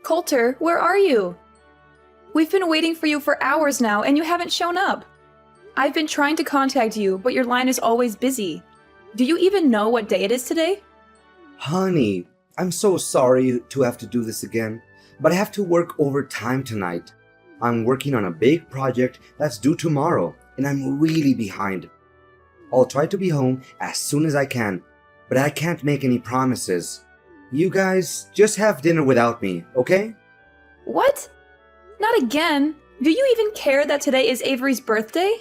Coulter, where are you? We've been waiting for you for hours now and you haven't shown up. I've been trying to contact you, but your line is always busy. Do you even know what day it is today? Honey, I'm so sorry to have to do this again, but I have to work overtime tonight. I'm working on a big project that's due tomorrow, and I'm really behind. I'll try to be home as soon as I can, but I can't make any promises. You guys just have dinner without me, okay? What? Not again. Do you even care that today is Avery's birthday?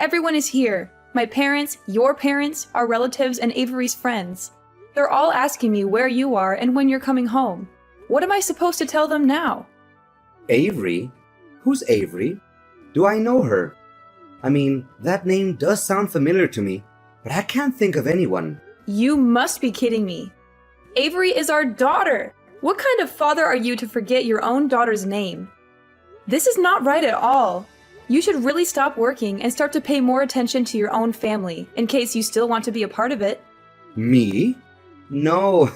Everyone is here. My parents, your parents, our relatives, and Avery's friends. They're all asking me where you are and when you're coming home. What am I supposed to tell them now? Avery? Who's Avery? Do I know her? I mean, that name does sound familiar to me, but I can't think of anyone. You must be kidding me. Avery is our daughter. What kind of father are you to forget your own daughter's name? This is not right at all. You should really stop working and start to pay more attention to your own family, in case you still want to be a part of it. Me? No.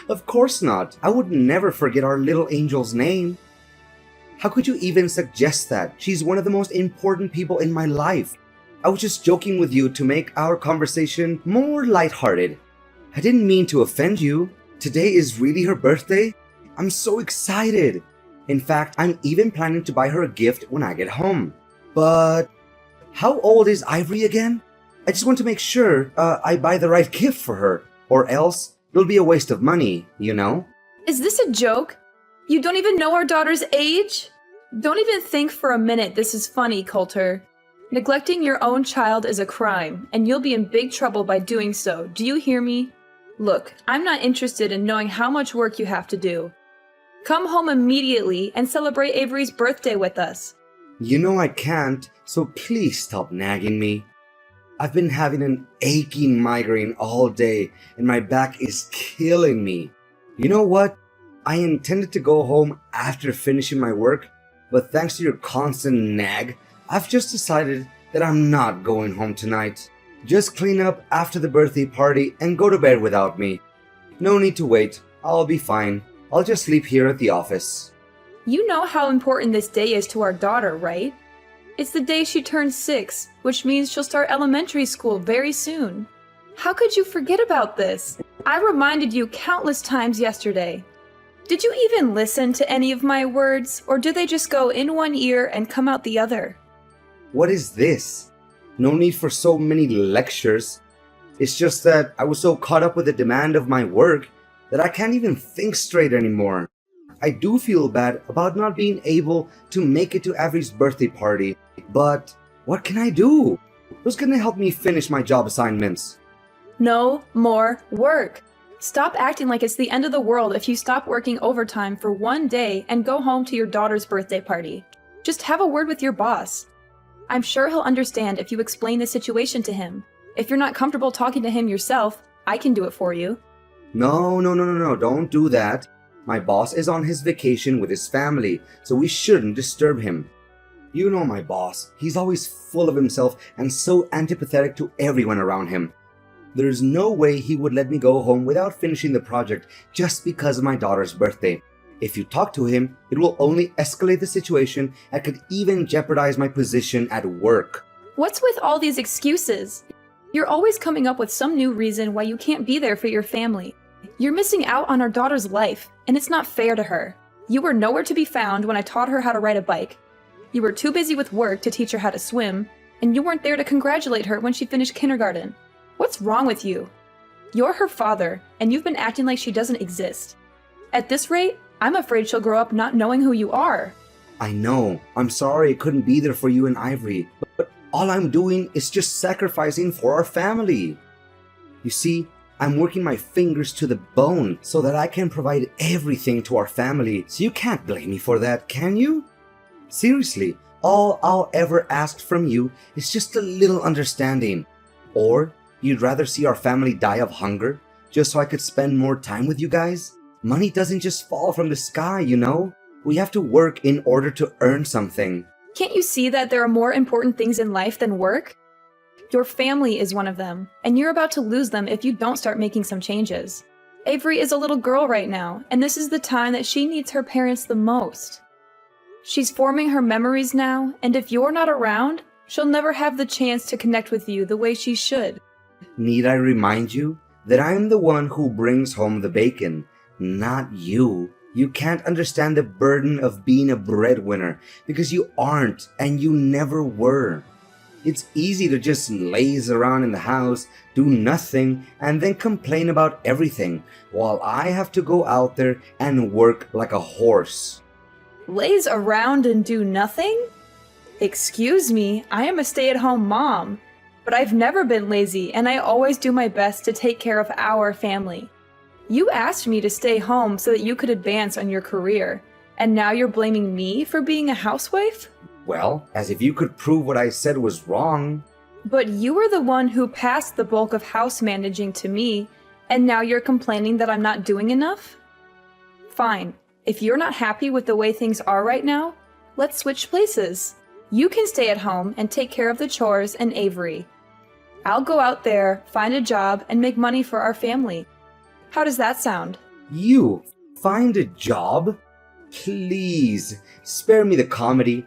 Of course not. I would never forget our little angel's name. How could you even suggest that? She's one of the most important people in my life. I was just joking with you to make our conversation more lighthearted. I didn't mean to offend you. Today is really her birthday. I'm so excited. In fact, I'm even planning to buy her a gift when I get home. But how old is Ivory again? I just want to make sure I buy the right gift for her, or else it'll be a waste of money, you know? Is this a joke? You don't even know our daughter's age? Don't even think for a minute this is funny, Coulter. Neglecting your own child is a crime, and you'll be in big trouble by doing so. Do you hear me? Look, I'm not interested in knowing how much work you have to do. Come home immediately and celebrate Avery's birthday with us. You know I can't, so please stop nagging me. I've been having an aching migraine all day, and my back is killing me. You know what? I intended to go home after finishing my work, but thanks to your constant nag, I've just decided that I'm not going home tonight. Just clean up after the birthday party and go to bed without me. No need to wait. I'll be fine. I'll just sleep here at the office. You know how important this day is to our daughter, right? It's the day she turns 6, which means she'll start elementary school very soon. How could you forget about this? I reminded you countless times yesterday. Did you even listen to any of my words, or do they just go in one ear and come out the other? What is this? No need for so many lectures. It's just that I was so caught up with the demand of my work that I can't even think straight anymore. I do feel bad about not being able to make it to Avery's birthday party, but what can I do? Who's gonna help me finish my job assignments? No more work. Stop acting like it's the end of the world if you stop working overtime for one day and go home to your daughter's birthday party. Just have a word with your boss. I'm sure he'll understand if you explain the situation to him. If you're not comfortable talking to him yourself, I can do it for you. No, don't do that. My boss is on his vacation with his family, so we shouldn't disturb him. You know my boss, he's always full of himself and so antipathetic to everyone around him. There's no way he would let me go home without finishing the project just because of my daughter's birthday. If you talk to him, it will only escalate the situation and could even jeopardize my position at work. What's with all these excuses? You're always coming up with some new reason why you can't be there for your family. You're missing out on our daughter's life, and it's not fair to her. You were nowhere to be found when I taught her how to ride a bike. You were too busy with work to teach her how to swim, and you weren't there to congratulate her when she finished kindergarten. What's wrong with you? You're her father, and you've been acting like she doesn't exist. At this rate, I'm afraid she'll grow up not knowing who you are. I know. I'm sorry I couldn't be there for you and Ivory, but all I'm doing is just sacrificing for our family. You see, I'm working my fingers to the bone so that I can provide everything to our family, so you can't blame me for that, can you? Seriously, all I'll ever ask from you is just a little understanding. Or you'd rather see our family die of hunger just so I could spend more time with you guys? Money doesn't just fall from the sky, you know? We have to work in order to earn something. Can't you see that there are more important things in life than work? Your family is one of them, and you're about to lose them if you don't start making some changes. Avery is a little girl right now, and this is the time that she needs her parents the most. She's forming her memories now, and if you're not around, she'll never have the chance to connect with you the way she should. Need I remind you that I'm the one who brings home the bacon, not you? You can't understand the burden of being a breadwinner because you aren't and you never were. It's easy to just laze around in the house, do nothing, and then complain about everything, while I have to go out there and work like a horse. Laze around and do nothing? Excuse me, I am a stay-at-home mom, but I've never been lazy and I always do my best to take care of our family. You asked me to stay home so that you could advance on your career, and now you're blaming me for being a housewife? Well, as if you could prove what I said was wrong. But you were the one who passed the bulk of house managing to me, and now you're complaining that I'm not doing enough? Fine. If you're not happy with the way things are right now, let's switch places. You can stay at home and take care of the chores and Avery. I'll go out there, find a job, and make money for our family. How does that sound? You find a job? Please, spare me the comedy.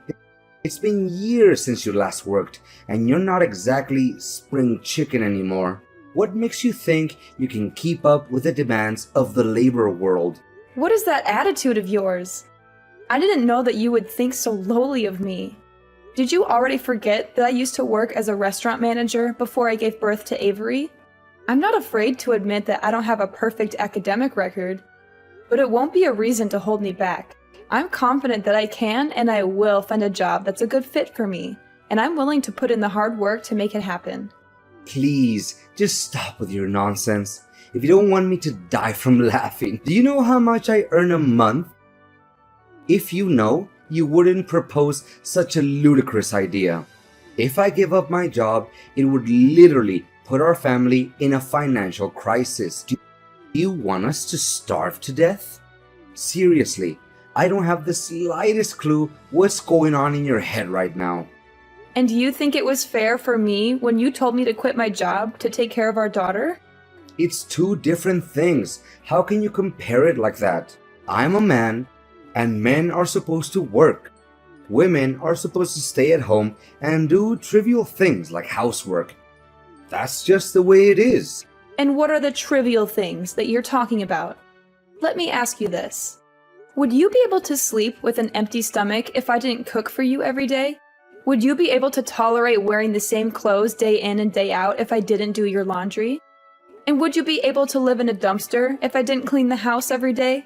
It's been years since you last worked, and you're not exactly spring chicken anymore. What makes you think you can keep up with the demands of the labor world? What is that attitude of yours? I didn't know that you would think so lowly of me. Did you already forget that I used to work as a restaurant manager before I gave birth to Avery? I'm not afraid to admit that I don't have a perfect academic record, but it won't be a reason to hold me back. I'm confident that I can and I will find a job that's a good fit for me, and I'm willing to put in the hard work to make it happen. Please, just stop with your nonsense. If you don't want me to die from laughing, do you know how much I earn a month? If you know, you wouldn't propose such a ludicrous idea. If I give up my job, it would literally put our family in a financial crisis. Do you want us to starve to death? Seriously, I don't have the slightest clue what's going on in your head right now. And do you think it was fair for me when you told me to quit my job to take care of our daughter? It's two different things. How can you compare it like that? I'm a man, and men are supposed to work. Women are supposed to stay at home and do trivial things like housework. That's just the way it is. And what are the trivial things that you're talking about? Let me ask you this. Would you be able to sleep with an empty stomach if I didn't cook for you every day? Would you be able to tolerate wearing the same clothes day in and day out if I didn't do your laundry? And would you be able to live in a dumpster if I didn't clean the house every day?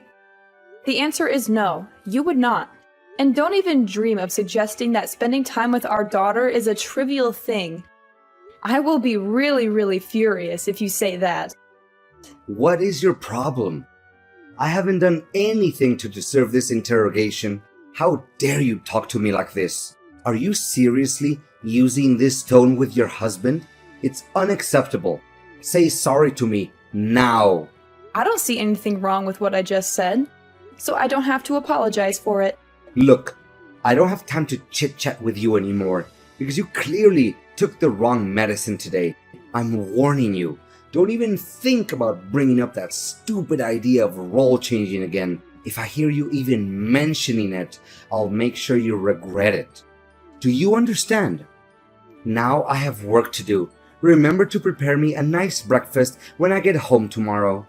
The answer is no, you would not. And don't even dream of suggesting that spending time with our daughter is a trivial thing. I will be really furious if you say that. What is your problem? I haven't done anything to deserve this interrogation. How dare you talk to me like this? Are you seriously using this tone with your husband? It's unacceptable. Say sorry to me now. I don't see anything wrong with what I just said, so I don't have to apologize for it. Look, I don't have time to chit-chat with you anymore because you clearly took the wrong medicine today. I'm warning you. Don't even think about bringing up that stupid idea of role changing again. If I hear you even mentioning it, I'll make sure you regret it. Do you understand? Now I have work to do. Remember to prepare me a nice breakfast when I get home tomorrow.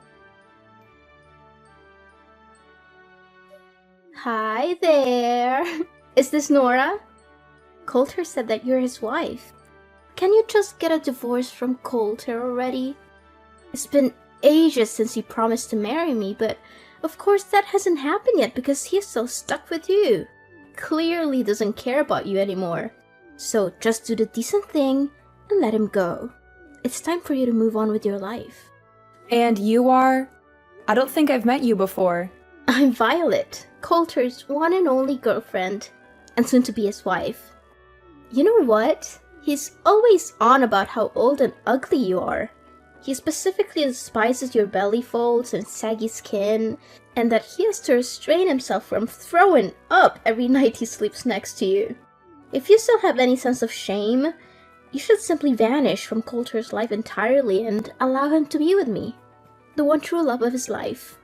Hi there. Is this Nora? Coulter said that you're his wife. Can you just get a divorce from Coulter already? It's been ages since he promised to marry me, but of course that hasn't happened yet because he's so stuck with you. Clearly doesn't care about you anymore. So just do the decent thing and let him go. It's time for you to move on with your life. And you are? I don't think I've met you before. I'm Violet, Coulter's one and only girlfriend, and soon to be his wife. You know what? He's always on about how old and ugly you are. He specifically despises your belly folds and saggy skin, and that he has to restrain himself from throwing up every night he sleeps next to you. If you still have any sense of shame, you should simply vanish from Coulter's life entirely and allow him to be with me. the one true love of his life.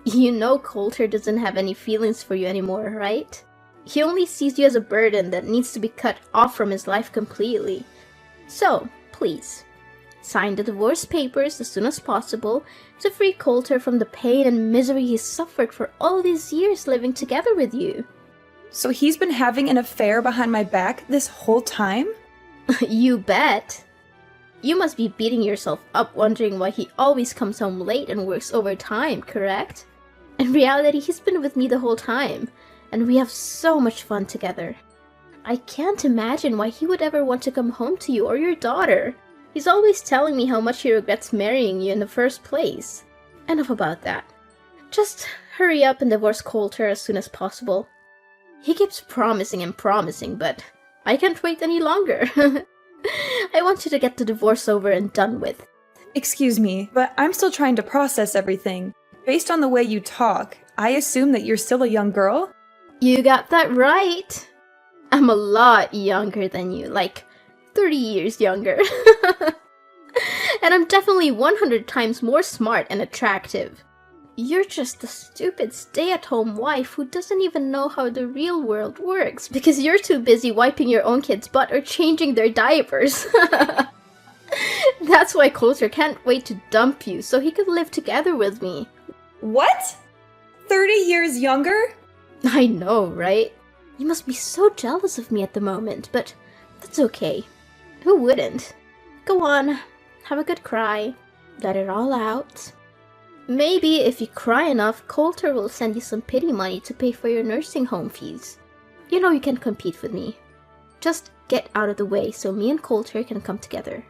You know Coulter doesn't have any feelings for you anymore, right? He only sees you as a burden that needs to be cut off from his life completely. So, please, sign the divorce papers as soon as possible to free Coulter from the pain and misery he's suffered for all these years living together with you. So he's been having an affair behind my back this whole time? You bet. You must be beating yourself up wondering why he always comes home late and works overtime, correct? In reality, he's been with me the whole time, and we have so much fun together. I can't imagine why he would ever want to come home to you or your daughter. He's always telling me how much he regrets marrying you in the first place. Enough about that. Just hurry up and divorce Coulter as soon as possible. He keeps promising and promising, but I can't wait any longer. I want you to get the divorce over and done with. Excuse me, but I'm still trying to process everything. Based on the way you talk, I assume that you're still a young girl? You got that right. I'm a lot younger than you, like 30 years younger. And I'm definitely 100 times more smart and attractive. You're just a stupid stay-at-home wife who doesn't even know how the real world works because you're too busy wiping your own kid's butt or changing their diapers. That's why Coulter can't wait to dump you so he could live together with me. What? 30 years younger? I know, right? You must be so jealous of me at the moment, but that's okay. Who wouldn't? Go on, have a good cry, let it all out. Maybe if you cry enough, Coulter will send you some pity money to pay for your nursing home fees. You know you can compete with me. Just get out of the way so me and Coulter can come together.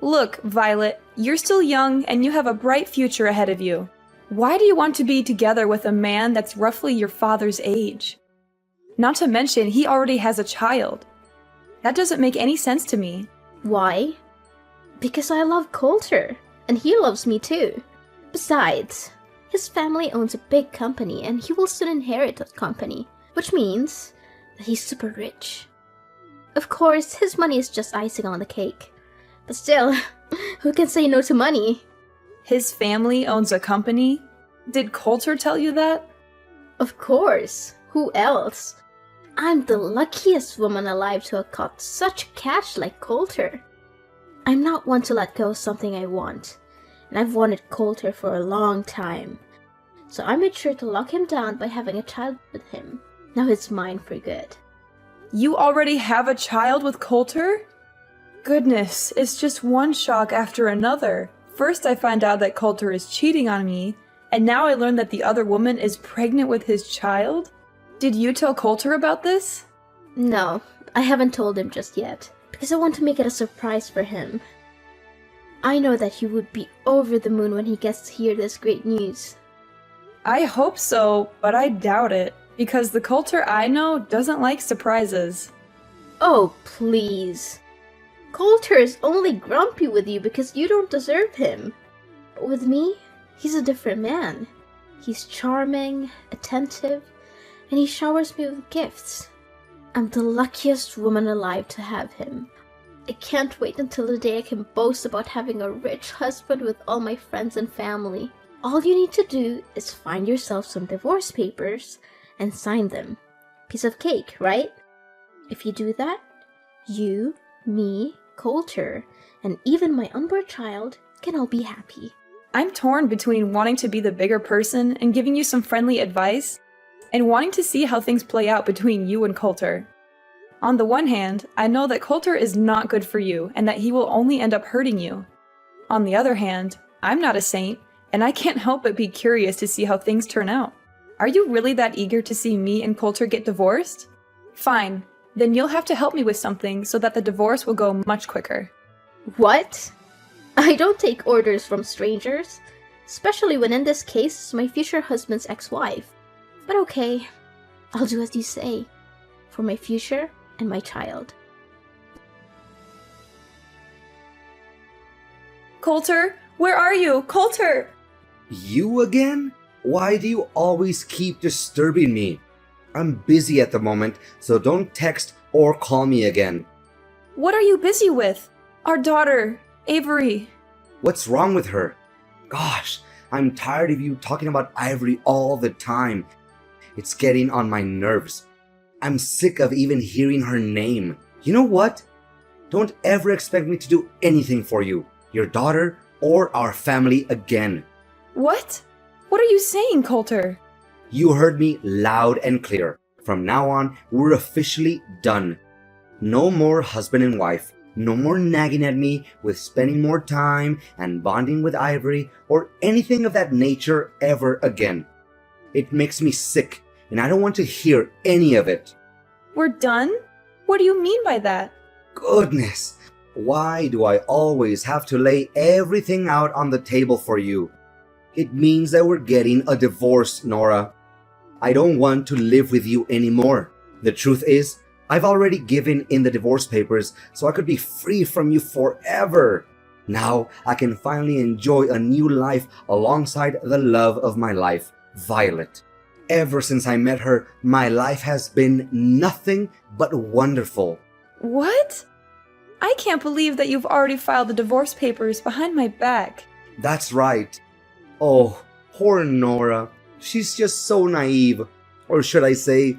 Look, Violet, you're still young and you have a bright future ahead of you. Why do you want to be together with a man that's roughly your father's age? Not to mention, he already has a child. That doesn't make any sense to me. Why? Because I love Coulter, and he loves me too. Besides, his family owns a big company and he will soon inherit that company, which means that he's super rich. Of course, his money is just icing on the cake. But still, who can say no to money? His family owns a company? Did Coulter tell you that? Of course. Who else? I'm the luckiest woman alive to have caught such cash like Coulter. I'm not one to let go of something I want. And I've wanted Coulter for a long time. So I made sure to lock him down by having a child with him. Now he's mine for good. You already have a child with Coulter? Goodness, it's just one shock after another. First I find out that Coulter is cheating on me, and now I learn that the other woman is pregnant with his child? Did you tell Coulter about this? No, I haven't told him just yet, because I want to make it a surprise for him. I know that he would be over the moon when he gets to hear this great news. I hope so, but I doubt it, because the Coulter I know doesn't like surprises. Oh, please. Coulter is only grumpy with you because you don't deserve him. But with me, he's a different man. He's charming, attentive, and he showers me with gifts. I'm the luckiest woman alive to have him. I can't wait until the day I can boast about having a rich husband with all my friends and family. All you need to do is find yourself some divorce papers and sign them. Piece of cake, right? If you do that, you, me, Coulter, and even my unborn child can all be happy. I'm torn between wanting to be the bigger person and giving you some friendly advice, and wanting to see how things play out between you and Coulter. On the one hand, I know that Coulter is not good for you and that he will only end up hurting you. On the other hand, I'm not a saint, and I can't help but be curious to see how things turn out. Are you really that eager to see me and Coulter get divorced? Fine, then you'll have to help me with something so that the divorce will go much quicker. What? I don't take orders from strangers, especially when in this case it's my future husband's ex-wife. But okay, I'll do as you say, for my future and my child. Coulter, where are you? Coulter! You again? Why do you always keep disturbing me? I'm busy at the moment, so don't text or call me again. What are you busy with? Our daughter, Avery. What's wrong with her? Gosh, I'm tired of you talking about Ivory all the time. It's getting on my nerves. I'm sick of even hearing her name. You know what? Don't ever expect me to do anything for you, your daughter, or our family again. What? What are you saying, Coulter? You heard me loud and clear. From now on, we're officially done. No more husband and wife. No more nagging at me with spending more time and bonding with Ivory or anything of that nature ever again. It makes me sick, and I don't want to hear any of it. We're done? What do you mean by that? Goodness, why do I always have to lay everything out on the table for you? It means that we're getting a divorce, Nora. I don't want to live with you anymore. The truth is, I've already given in the divorce papers so I could be free from you forever. Now I can finally enjoy a new life alongside the love of my life, Violet. Ever since I met her, my life has been nothing but wonderful. What? I can't believe that you've already filed the divorce papers behind my back. That's right. Oh, poor Nora. She's just so naive. Or should I say,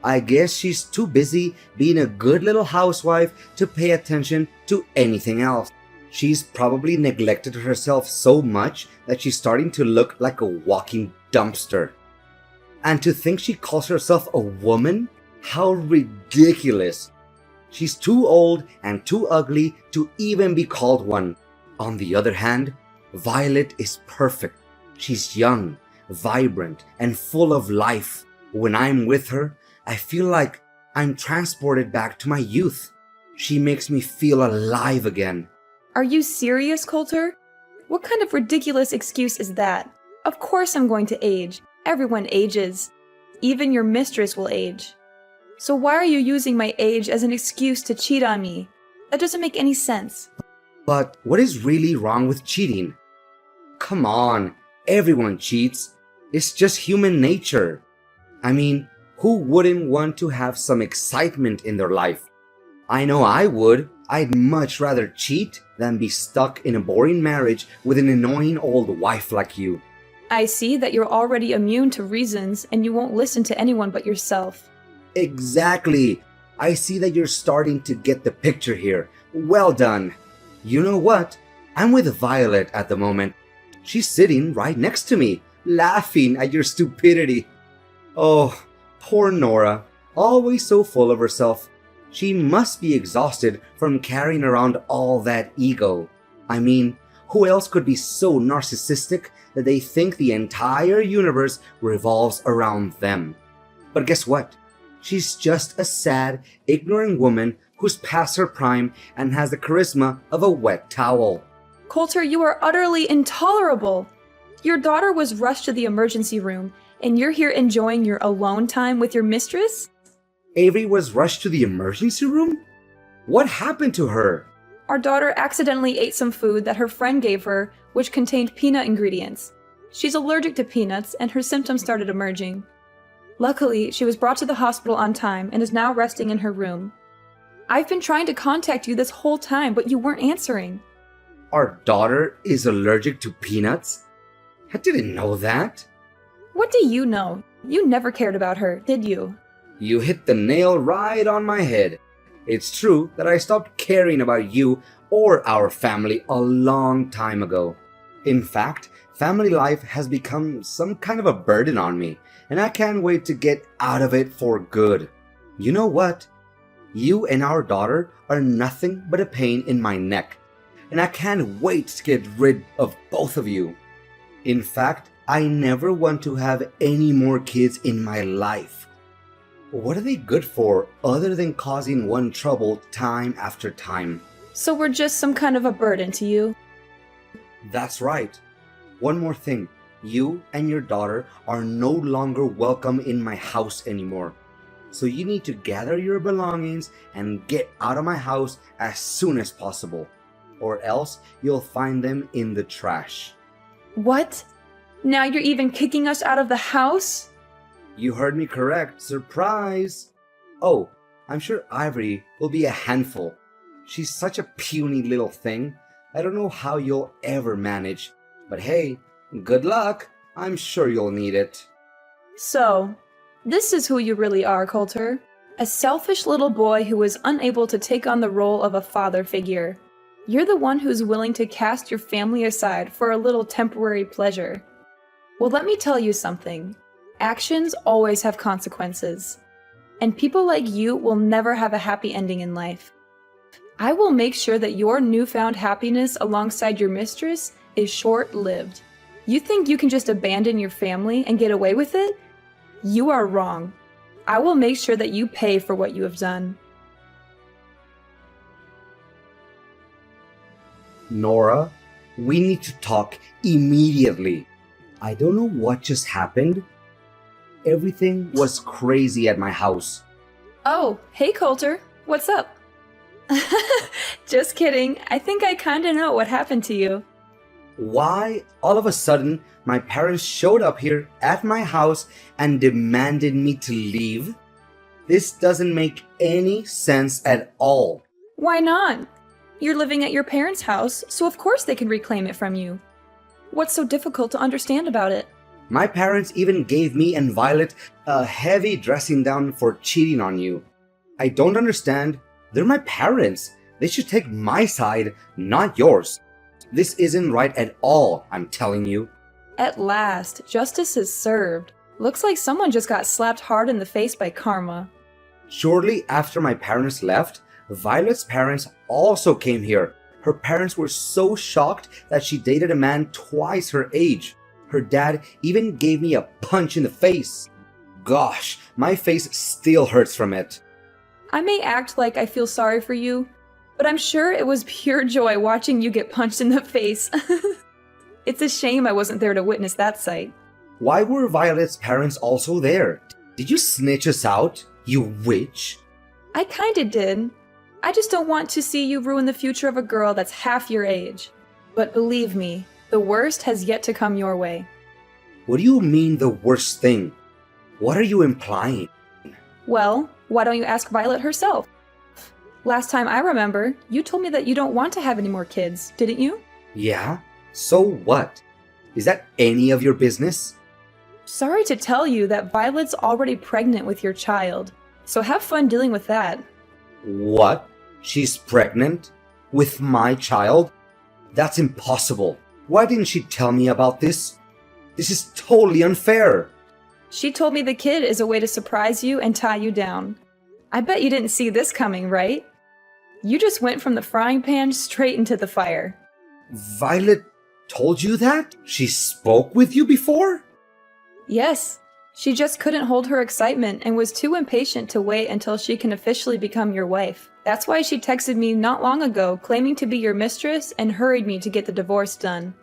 I guess she's too busy being a good little housewife to pay attention to anything else. She's probably neglected herself so much that she's starting to look like a walking dumpster. And to think she calls herself a woman? How ridiculous. She's too old and too ugly to even be called one. On the other hand, Violet is perfect. She's young, vibrant, and full of life. When I'm with her, I feel like I'm transported back to my youth. She makes me feel alive again. Are you serious, Coulter? What kind of ridiculous excuse is that? Of course I'm going to age. Everyone ages. Even your mistress will age. So why are you using my age as an excuse to cheat on me? That doesn't make any sense. But what is really wrong with cheating? Come on, everyone cheats. It's just human nature. I mean, who wouldn't want to have some excitement in their life? I know I would. I'd much rather cheat than be stuck in a boring marriage with an annoying old wife like you. I see that you're already immune to reasons and you won't listen to anyone but yourself. Exactly. I see that you're starting to get the picture here. Well done. You know what? I'm with Violet at the moment. She's sitting right next to me, laughing at your stupidity. Oh, poor Nora. Always so full of herself. She must be exhausted from carrying around all that ego. I mean, who else could be so narcissistic that they think the entire universe revolves around them? But guess what? She's just a sad, ignorant woman who's past her prime and has the charisma of a wet towel. Coulter, you are utterly intolerable. Your daughter was rushed to the emergency room, and you're here enjoying your alone time with your mistress? Avery was rushed to the emergency room? What happened to her? Our daughter accidentally ate some food that her friend gave her, which contained peanut ingredients. She's allergic to peanuts, and her symptoms started emerging. Luckily, she was brought to the hospital on time and is now resting in her room. I've been trying to contact you this whole time, but you weren't answering. Our daughter is allergic to peanuts? I didn't know that. What do you know? You never cared about her, did you? You hit the nail right on my head. It's true that I stopped caring about you or our family a long time ago. In fact, family life has become some kind of a burden on me, and I can't wait to get out of it for good. You know what? You and our daughter are nothing but a pain in my neck, and I can't wait to get rid of both of you. In fact, I never want to have any more kids in my life. What are they good for other than causing one trouble time after time? So we're just some kind of a burden to you? That's right. One more thing. You and your daughter are no longer welcome in my house anymore. So you need to gather your belongings and get out of my house as soon as possible. Or else you'll find them in the trash. What? Now you're even kicking us out of the house? You heard me correct. Surprise! Oh, I'm sure Ivory will be a handful. She's such a puny little thing. I don't know how you'll ever manage. But hey, Good luck. I'm sure you'll need it. So, this is who you really are, Coulter. A selfish little boy who is unable to take on the role of a father figure. You're the one who's willing to cast your family aside for a little temporary pleasure. Well, let me tell you something. Actions always have consequences. And people like you will never have a happy ending in life. I will make sure that your newfound happiness alongside your mistress is short-lived. You think you can just abandon your family and get away with it? You are wrong. I will make sure that you pay for what you have done. Nora, we need to talk immediately. I don't know what just happened. Everything was crazy at my house. Oh, hey Coulter, what's up? Just kidding, I think I kinda know what happened to you. Why, all of a sudden, my parents showed up here at my house and demanded me to leave? This doesn't make any sense at all. Why not? You're living at your parents' house, so of course they can reclaim it from you. What's so difficult to understand about it? My parents even gave me and Violet a heavy dressing down for cheating on you. I don't understand. They're my parents. They should take my side, not yours. This isn't right at all, I'm telling you. At last, justice is served. Looks like someone just got slapped hard in the face by karma. Shortly after my parents left, Violet's parents also came here. Her parents were so shocked that she dated a man twice her age. Her dad even gave me a punch in the face. Gosh, my face still hurts from it. I may act like I feel sorry for you, but I'm sure it was pure joy watching you get punched in the face. It's a shame I wasn't there to witness that sight. Why were Violet's parents also there? Did you snitch us out, you witch? I kinda did. I just don't want to see you ruin the future of a girl that's half your age. But believe me, the worst has yet to come your way. What do you mean the worst thing? What are you implying? Well, why don't you ask Violet herself? Last time I remember, you told me that you don't want to have any more kids, didn't you? Yeah? So what? Is that any of your business? Sorry to tell you that Violet's already pregnant with your child, so have fun dealing with that. What? She's pregnant? With my child? That's impossible. Why didn't she tell me about this? This is totally unfair. She told me the kid is a way to surprise you and tie you down. I bet you didn't see this coming, right? You just went from the frying pan straight into the fire. Violet told you that? She spoke with you before? Yes, she just couldn't hold her excitement and was too impatient to wait until she can officially become your wife. That's why she texted me not long ago claiming to be your mistress and hurried me to get the divorce done.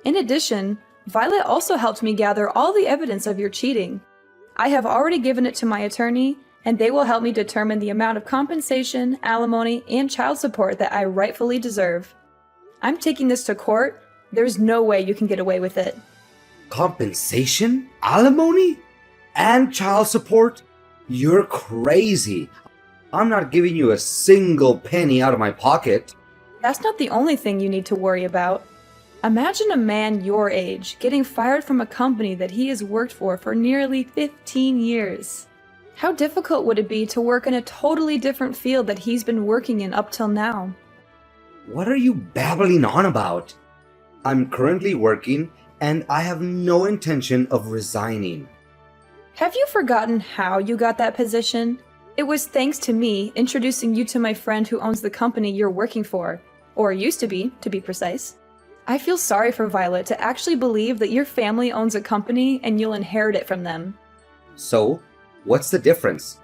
In addition, Violet also helped me gather all the evidence of your cheating. I have already given it to my attorney, and they will help me determine the amount of compensation, alimony, and child support that I rightfully deserve. I'm taking this to court. There's no way you can get away with it. Compensation? Alimony? And child support? You're crazy. I'm not giving you a single penny out of my pocket. That's not the only thing you need to worry about. Imagine a man your age getting fired from a company that he has worked for nearly 15 years. How difficult would it be to work in a totally different field that he's been working in up till now? What are you babbling on about? I'm currently working and I have no intention of resigning. Have you forgotten how you got that position? It was thanks to me introducing you to my friend who owns the company you're working for, or used to be precise. I feel sorry for Violet to actually believe that your family owns a company and you'll inherit it from them. So, what's the difference?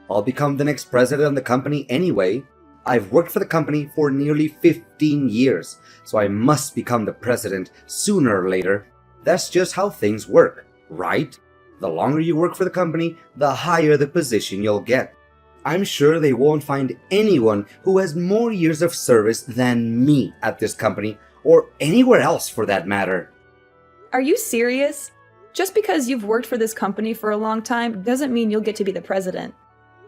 I'll become the next president of the company anyway. I've worked for the company for nearly 15 years, so I must become the president sooner or later. That's just how things work, right? The longer you work for the company, the higher the position you'll get. I'm sure they won't find anyone who has more years of service than me at this company, or anywhere else for that matter. Are you serious? Just because you've worked for this company for a long time doesn't mean you'll get to be the president.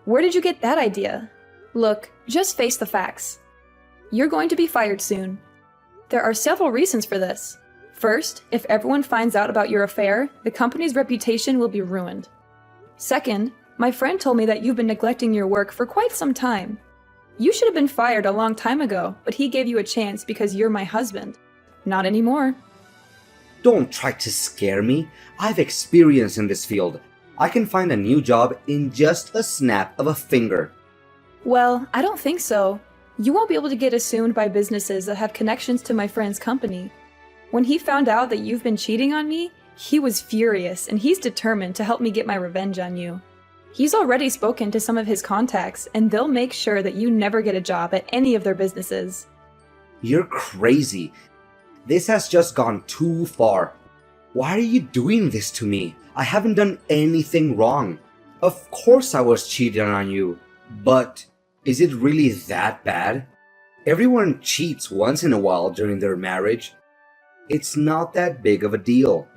Where did you get that idea? Look, just face the facts. You're going to be fired soon. There are several reasons for this. First, if everyone finds out about your affair, the company's reputation will be ruined. Second, my friend told me that you've been neglecting your work for quite some time. You should have been fired a long time ago, but he gave you a chance because you're my husband. Not anymore. Don't try to scare me. I've experience in this field. I can find a new job in just a snap of a finger. Well, I don't think so. You won't be able to get assumed by businesses that have connections to my friend's company. When he found out that you've been cheating on me, he was furious and he's determined to help me get my revenge on you. He's already spoken to some of his contacts and they'll make sure that you never get a job at any of their businesses. You're crazy. This has just gone too far. Why are you doing this to me? I haven't done anything wrong. Of course I was cheating on you, but is it really that bad? Everyone cheats once in a while during their marriage. It's not that big of a deal.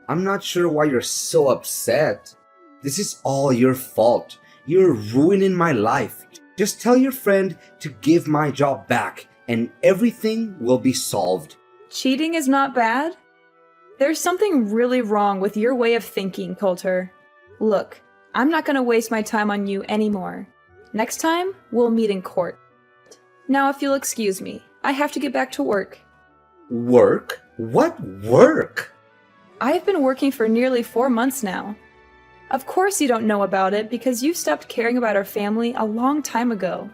I'm not sure why you're so upset. This is all your fault. You're ruining my life. Just tell your friend to give my job back and everything will be solved. Cheating is not bad? There's something really wrong with your way of thinking, Coulter. Look, I'm not gonna waste my time on you anymore. Next time, we'll meet in court. Now if you'll excuse me, I have to get back to work. Work? What work? I've been working for nearly 4 months now. Of course you don't know about it because you stopped caring about our family a long time ago.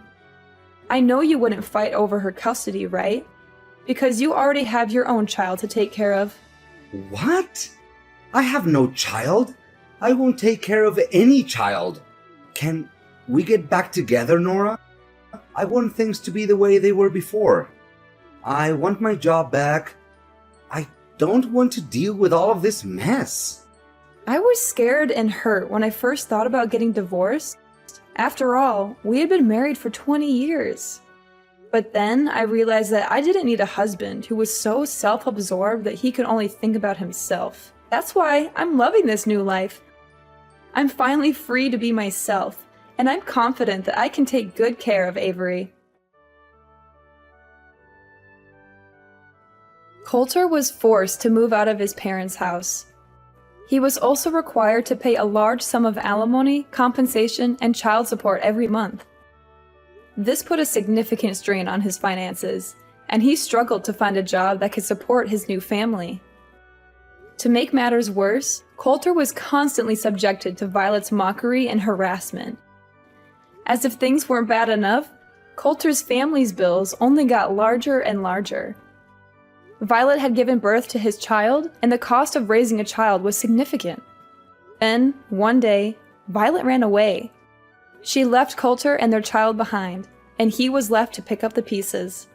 I know you wouldn't fight over her custody, right? Because you already have your own child to take care of. What? I have no child. I won't take care of any child. Can we get back together, Nora? I want things to be the way they were before. I want my job back. I don't want to deal with all of this mess. I was scared and hurt when I first thought about getting divorced. After all, we had been married for 20 years. But then I realized that I didn't need a husband who was so self-absorbed that he could only think about himself. That's why I'm loving this new life. I'm finally free to be myself, and I'm confident that I can take good care of Avery. Coulter was forced to move out of his parents' house. He was also required to pay a large sum of alimony, compensation, and child support every month. This put a significant strain on his finances, and he struggled to find a job that could support his new family. To make matters worse, Coulter was constantly subjected to Violet's mockery and harassment. As if things weren't bad enough, Coulter's family's bills only got larger and larger. Violet had given birth to his child, and the cost of raising a child was significant. Then, one day, Violet ran away. She left Coulter and their child behind, and he was left to pick up the pieces.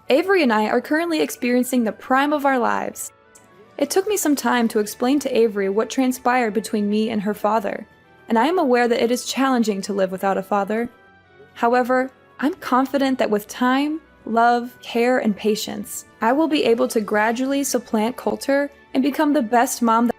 Avery and I are currently experiencing the prime of our lives. It took me some time to explain to Avery what transpired between me and her father, and I am aware that it is challenging to live without a father. However, I'm confident that with time, love, care, and patience, I will be able to gradually supplant Coulter and become the best mom